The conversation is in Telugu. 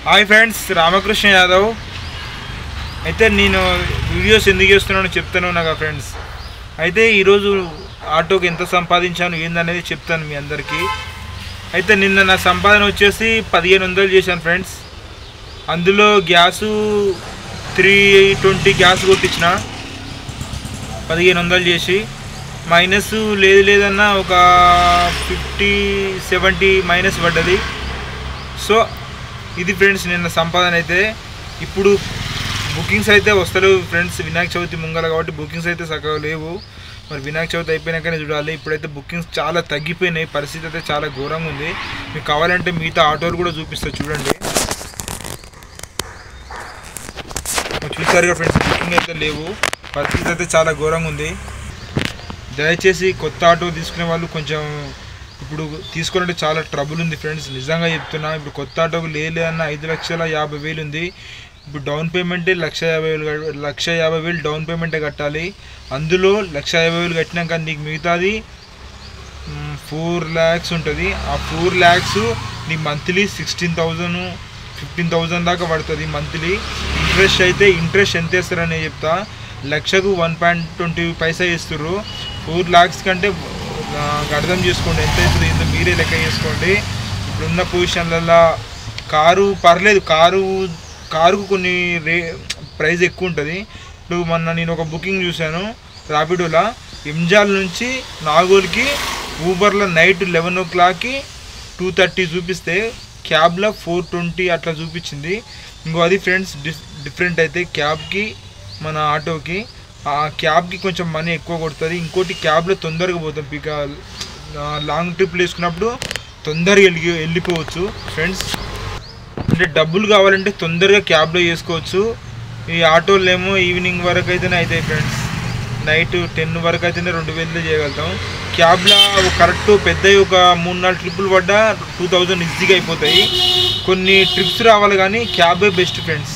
Hi friends, Ramakrishna Yadav. అయితే నేను వీడియోస్ ఎందుకు చేస్తున్నానో చెప్తాను నాకు ఫ్రెండ్స్. అయితే ఈరోజు ఆటోకి ఎంత సంపాదించాను ఏందనేది చెప్తాను మీ అందరికీ. అయితే నిన్న నా సంపాదన వచ్చేసి 1500 చేశాను ఫ్రెండ్స్. అందులో గ్యాసు 320 గ్యాస్ కొట్టించిన 1500 చేసి, మైనస్ లేదన్నా ఒక 50-70 మైనస్ పడ్డది. సో ఇది ఫ్రెండ్స్ నిన్న సంపాదన. అయితే ఇప్పుడు బుకింగ్స్ అయితే వస్తలేవు ఫ్రెండ్స్, వినాయక చవితి ముంగల కాబట్టి బుకింగ్స్ అయితే చక్కగా లేవు. మరి వినాయక చవితి అయిపోయినాకనే చూడాలి. ఇప్పుడైతే బుకింగ్స్ చాలా తగ్గిపోయినాయి, పరిస్థితి అయితే చాలా ఘోరంగా ఉంది. మీకు కావాలంటే మిగతా ఆటోలు కూడా చూపిస్తా చూడండి. చూసారుగా ఫ్రెండ్స్, బుకింగ్ అయితే లేవు, పరిస్థితి అయితే చాలా ఘోరంగా ఉంది. దయచేసి కొత్త ఆటో తీసుకునే వాళ్ళు కొంచెం ఇప్పుడు తీసుకోవాలంటే చాలా ట్రబుల్ ఉంది ఫ్రెండ్స్, నిజంగా చెప్తున్నా. ఇప్పుడు కొత్త ఆటోకు లేదన్న 5,50,000 ఉంది. ఇప్పుడు డౌన్ పేమెంటే 1,50,000 డౌన్ పేమెంటే కట్టాలి. అందులో 1,50,000 కట్టినాక నీకు మిగతాది 4 lakhs ఉంటుంది. ఆ 4 lakhs నీకు మంత్లీ 16,000 15,000 దాకా పడుతుంది మంత్లీ. ఇంట్రెస్ట్ ఎంత వేస్తారని చెప్తా. 1,00,000కు 1.20 పైసా ఇస్తారు. 4 lakhs కంటే అర్థం చేసుకోండి ఎంత అవుతుంది, ఇంత మీరే లెక్క చేసుకోండి. ఇప్పుడున్న పొజిషన్లలో కారు పర్లేదు, కారుకు కొన్ని ప్రైస్ ఎక్కువ ఉంటుంది. ఇప్పుడు మొన్న నేను ఒక బుకింగ్ చూశాను ర్యాపిడోలో, ఎంజాల్ నుంచి నాగోల్కి ఊబర్లో నైట్ 11 o'clockకి 230 చూపిస్తే క్యాబ్లో 420 అట్లా చూపించింది. ఇంకో అది ఫ్రెండ్స్ డిఫరెంట్. అయితే క్యాబ్కి మన ఆటోకి, ఆ క్యాబ్కి కొంచెం మనీ ఎక్కువ కొడుతుంది. ఇంకోటి క్యాబ్లో తొందరగా పోతాం, లాంగ్ ట్రిప్లు వేసుకున్నప్పుడు తొందరగా వెళ్ళిపోవచ్చు ఫ్రెండ్స్. అంటే డబ్బులు కావాలంటే తొందరగా క్యాబ్లో చేసుకోవచ్చు. ఈ ఆటోలు ఏమో ఈవినింగ్ వరకు అయితేనే అవుతాయి ఫ్రెండ్స్, నైట్ 10 వరకు అయితేనే 2,000 చేయగలుగుతాం. క్యాబ్లో కరెక్ట్ పెద్దవి ఒక 3-4 ట్రిప్పులు పడ్డా 2,000 ఈజీగా అయిపోతాయి. కొన్ని ట్రిప్స్ రావాలి కానీ క్యాబే బెస్ట్ ఫ్రెండ్స్.